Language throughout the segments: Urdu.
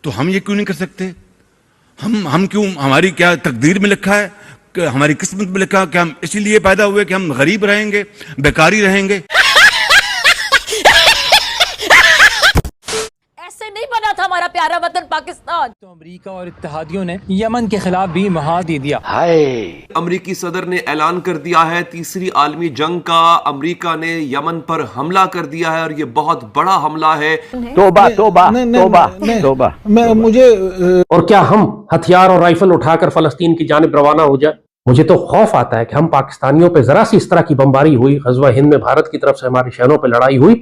تو ہم یہ کیوں نہیں کر سکتے؟ ہم کیوں, ہماری کیا تقدیر میں لکھا ہے, کہ ہماری قسمت میں لکھا ہے کہ ہم اسی لیے پیدا ہوئے کہ ہم غریب رہیں گے, بیکاری رہیں گے؟ ایسے نہیں بنا تھا ہمارا پیارا وطن پاکستان. تو امریکہ اور اتحادیوں نے یمن کے خلاف بھی محاذ دے دیا. امریکی صدر نے اعلان کر دیا ہے تیسری عالمی جنگ کا. امریکہ نے یمن پر حملہ کر دیا ہے اور یہ بہت بڑا حملہ ہے. توبہ توبہ توبہ توبہ. مجھے اور کیا ہم ہتھیار اور رائفل اٹھا کر فلسطین کی جانب روانہ ہو جائے؟ مجھے تو خوف آتا ہے کہ ہم پاکستانیوں پہ ذرا سی اس طرح کی بمباری ہوئی, غزوہ ہند میں بھارت کی طرف سے ہمارے شہروں پہ لڑائی ہوئی,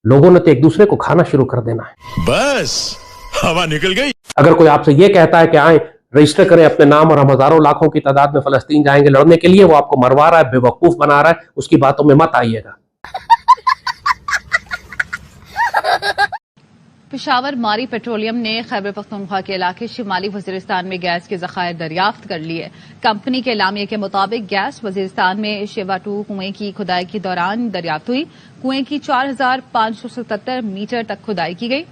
لوگوں نے تو ایک دوسرے کو کھانا شروع کر دینا ہے. بس ہوا نکل گئی. اگر کوئی آپ سے یہ کہتا ہے کہ آئیں رجسٹر کریں اپنے نام اور ہم ہزاروں لاکھوں کی تعداد میں فلسطین جائیں گے لڑنے کے لیے, وہ آپ کو مروا رہا ہے, بے وقوف بنا رہا ہے, اس کی باتوں میں مت آئیے گا. پشاور ماری پیٹرولیم نے خیبر پختونخوا کے علاقے شمالی وزیرستان میں گیس کے ذخائر دریافت کر لیے. کمپنی کے اعلامیے کے مطابق گیس وزیرستان میں شیوا 2 کنویں کی کھدائی کے دوران دریافت ہوئی. کنویں کی 4577 میٹر تک کھدائی کی گئی.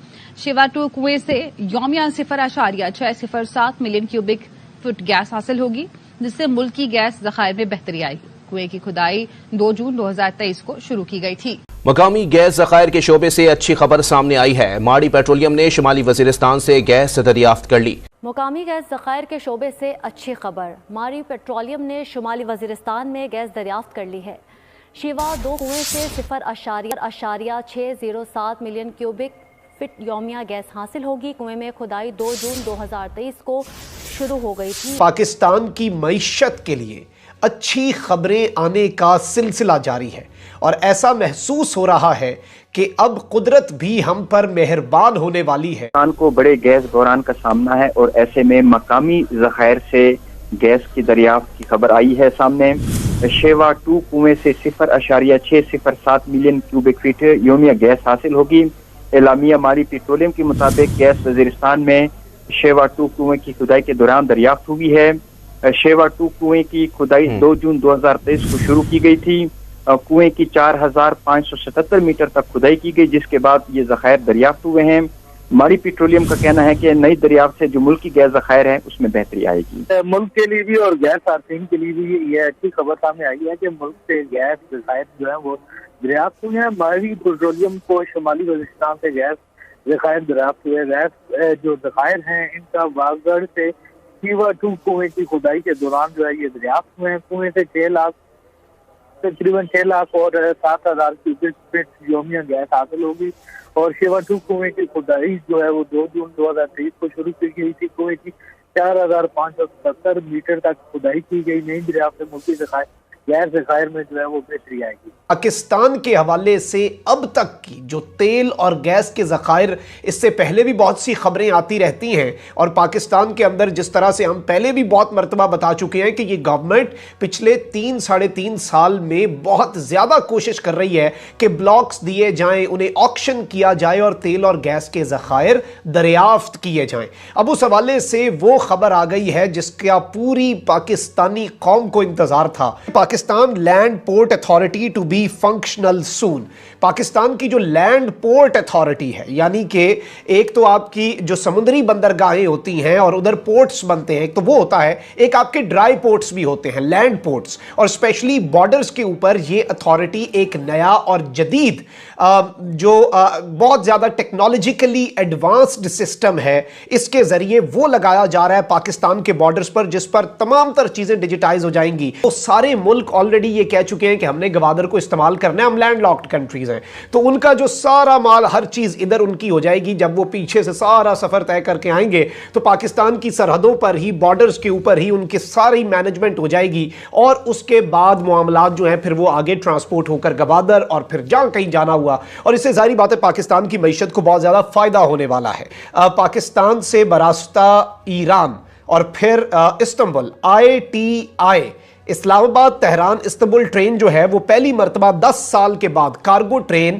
شیوا 2 کنویں سے یومیہ 0.607 ملین کیوبک فٹ گیس حاصل ہوگی, جس سے ملکی گیس ذخائر میں بہتری آئے گی. کنویں کی کھدائی 2 جون 2023 کو شروع کی گئی تھی. مقامی گیس ذخائر کے شعبے سے اچھی خبر سامنے آئی ہے. ماڑی پیٹرولیم نے شمالی وزیرستان سے گیس دریافت کر لی. مقامی گیس ذخائر کے شعبے سے اچھی خبر. ماری پیٹرولیم نے شمالی وزیرستان میں گیس دریافت کر لی ہے. شیوا 2 کنویں سے 0.607 ملین کیوبک فٹ یومیہ گیس حاصل ہوگی. کنویں میں کھدائی 2 جون 2023 کو شروع ہو گئی تھی. پاکستان کی معیشت کے لیے اچھی خبریں آنے کا سلسلہ جاری ہے اور ایسا محسوس ہو رہا ہے کہ اب قدرت بھی ہم پر مہربان ہونے والی ہے. پاکستان کو بڑے گیس بحران کا سامنا ہے اور ایسے میں مقامی ذخائر سے گیس کی دریافت کی خبر آئی ہے سامنے. شیوا 2 کنویں سے 0.607 ملین کیوبک فٹ یومیہ گیس حاصل ہوگی. اعلامیہ ماری پیٹرولیم کے مطابق گیس وزیرستان میں شیوا 2 کنویں کی کھدائی کے دوران دریافت ہوئی ہے. شیوا 2 کنویں کی کھدائی 2 جون 2023 کو شروع کی گئی تھی. کنویں کی 4577 میٹر تک کھدائی کی گئی, جس کے بعد یہ ذخائر دریافت ہوئے ہیں. ماری پیٹرولیم کا کہنا ہے کہ نئی دریافت سے جو ملک کی گیس ذخائر ہیں اس میں بہتری آئے گی. ملک کے لیے بھی اور گیس صارفین کے لیے بھی یہ اچھی خبر سامنے آئی ہے کہ ملک سے گیس ذخائر جو ہے وہ دریافت ہوئے ہیں. ماری پیٹرولیم کو شمالی وزیرستان سے گیس ذخائر دریافت ہوئے. گیس جو ذخائر ہیں ان کا واگڑ سے شیوا 2 کنویں کی کھدائی کے دوران جو ہے یہ دریافت ہوئے ہیں. کنویں سے تقریباً 6 لاکھ اور 7,000 کیوبک فٹ یومیہ گیس حاصل ہوگی. اور شیوا 2 کنویں کی کھدائی جو ہے وہ 2 جون 2023 کو شروع کی گئی تھی. کنویں کی 4577 میٹر تک کھدائی کی گئی. نئی دریافت سے ملکی ذخائر گیس ذخائر میں جو ہے وہ بہتری آئے گی. پاکستان کے حوالے سے اب تک کی جو تیل اور گیس کے ذخائر, اس سے پہلے بھی بہت سی خبریں آتی رہتی ہیں اور پاکستان کے اندر جس طرح سے ہم پہلے بھی بہت مرتبہ بتا چکے ہیں کہ یہ گورنمنٹ پچھلے 3-3.5 سال میں بہت زیادہ کوشش کر رہی ہے کہ بلاکس دیے جائیں, انہیں آکشن کیا جائے اور تیل اور گیس کے ذخائر دریافت کیے جائیں. اب اس حوالے سے وہ خبر آ گئی ہے جس کا پوری پاکستانی قوم کو انتظار تھا. Pakistan land port authority to be functional soon. Pakistan کی جو لینڈ پورٹ اتھارٹی ہے, یعنی کہ ایک تو آپ کی جو سمندری بندرگاہیں ہوتی ہیں اور ادھر پورٹس بنتے ہیں, تو وہ ہوتا ہے. ایک آپ کے ڈرائی پورٹس بھی ہوتے ہیں, لینڈ پورٹس, اور اسپیشلی بارڈرز کے اوپر یہ اتھارٹی ایک نیا اور جدید جو بہت زیادہ ٹیکنالوجیکلی ایڈوانسڈ سسٹم ہے, اس کے ذریعے وہ لگایا جا رہا ہے پاکستان کے بارڈرز پر, جس پر تمام تر چیزیں ڈیجیٹائز ہو جائیں گی. تو سارے ملک آلریڈی یہ کہہ چکے ہیں کہ ہم نے گوادر کو استعمال کرنا ہے, ہم لینڈ لاکڈ کنٹریز ہیں, تو ان کا جو سارا مال ہر چیز ادھر ان کی ہو جائے گی. جب وہ پیچھے سے سارا سفر طے کر کے آئیں گے تو پاکستان کی سرحدوں پر ہی, بارڈرز کے اوپر ہی ان کی ساری مینجمنٹ ہو جائے گی, اور اس کے بعد معاملات جو ہیں پھر وہ آگے ٹرانسپورٹ ہو کر گوادر اور پھر جہاں کہیں جانا ہوا. اور اس سے ظاہری بات ہے پاکستان کی معیشت کو بہت زیادہ فائدہ ہونے والا ہے. پاکستان سے براستہ ایران اور پھر استنبول ITI اسلام آباد تہران استنبول ٹرین جو ہے وہ پہلی مرتبہ 10 سال کے بعد کارگو ٹرین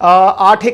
8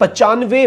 95